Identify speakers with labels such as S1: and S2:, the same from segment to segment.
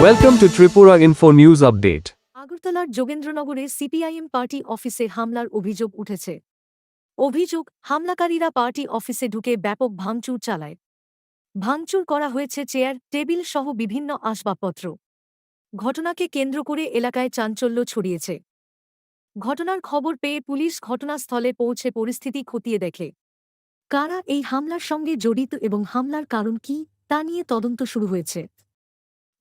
S1: Welcome to Tripura Info News Update.
S2: আগরতলার যোগেন্দ্রনগরে CPIM party অফিসে হামলার অভিযোগ উঠেছে। অভিযোগ, হামলাকারীরা পার্টি অফিসে ঢুকে ব্যাপক ভাঙচুর চালায়। ভাঙচুর করা হয়েছে চেয়ার, টেবিল সহ বিভিন্ন আসবাবপত্র। ঘটনাকে কেন্দ্র করে এলাকায় চাঞ্চল্য ছড়িয়েছে। ঘটনার খবর পেয়ে পুলিশ ঘটনাস্থলে পৌঁছে পরিস্থিতি খতিয়ে দেখে। কারা এই হামলার সঙ্গে জড়িত এবং হামলার কারণ কী তা নিয়ে তদন্ত শুরু হয়েছে।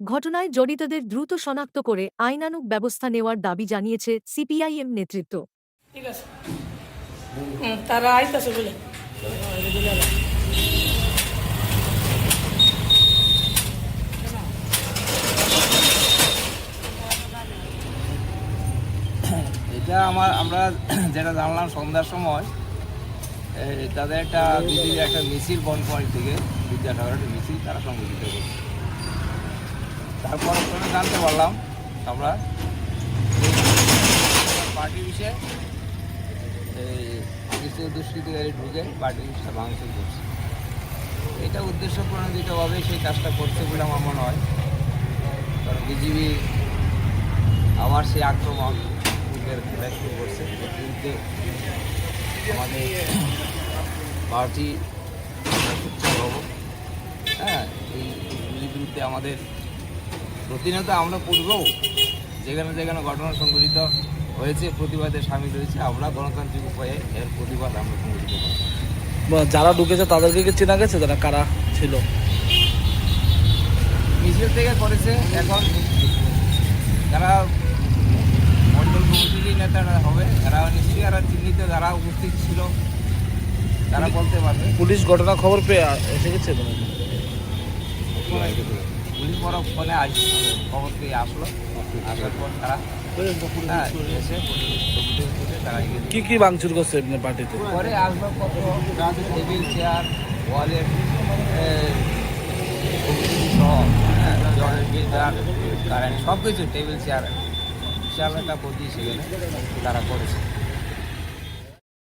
S2: ঘটনায় জড়িতদের দ্রুত শনাক্ত করে আইনানুগ ব্যবস্থা নেওয়ার দাবি জানিয়েছে সিপিআইএম নেতৃত্ব।
S3: ঠিক আছে, তারা আইতাছে বলে
S4: এটা আমরা যেটা জানলাম সন্ধ্যার সময় তাদের একটা বিজেপির একটা মিছিল বনকুমারী থেকে বিদ্যাসাগর একটা মিছিল তারা সংগঠিত করছে। তারপর জানতে পারলাম আমরা পার্টি বিষয়ে কিছু দুষ্কৃতিকারী ঢুকে পার্টি বিষয়ে ভাঙচুর করছে। এটা উদ্দেশ্য প্রণোদিতভাবে সেই কাজটা করছে বলে আমার মনে হয়। কারণ বিজেপি আবার সেই আক্রমণ শুরু করছে। বিরুদ্ধে আমাদের পার্টি হব, হ্যাঁ, এই বিরুদ্ধে আমাদের প্রতিনিয়ত আমরা পূর্বেও যেখানে যেখানে ঘটনা সংঘটিত হয়েছে প্রতিবাদে সামিল হয়েছে। আমরা গণতান্ত্রিক উপায়ে এর প্রতিবাদ আমরা সংগঠিত করি।
S5: যারা ঢুকেছে তাদেরকে কি চেনা গেছে, যারা কারা ছিল?
S4: মিছিল থেকে করেছে। এখন যারা মন্ডল কমিটির নেতারা হবে, এরা নিশ্চয়ই এরা চিহ্নিত, যারা উপস্থিত ছিল তারা বলতে পারবে।
S5: পুলিশ ঘটনা খবর পেয়ে এসে গেছে।
S4: পুলিশ বড় ফোনে আজ খবর পেয়ে আসলো, আসার পর তারা এসে তারা
S5: কি কি ভাঙচুর করছে পার্টিতে?
S4: পরে আসবাবপত্র, টেবিল, চেয়ার, ওয়ালেট সহ, জলের ফিল্টার, কারেন্ট সব কিছু, টেবিল চেয়ার বিশাল একটা ক্ষতি সেখানে তারা করেছে।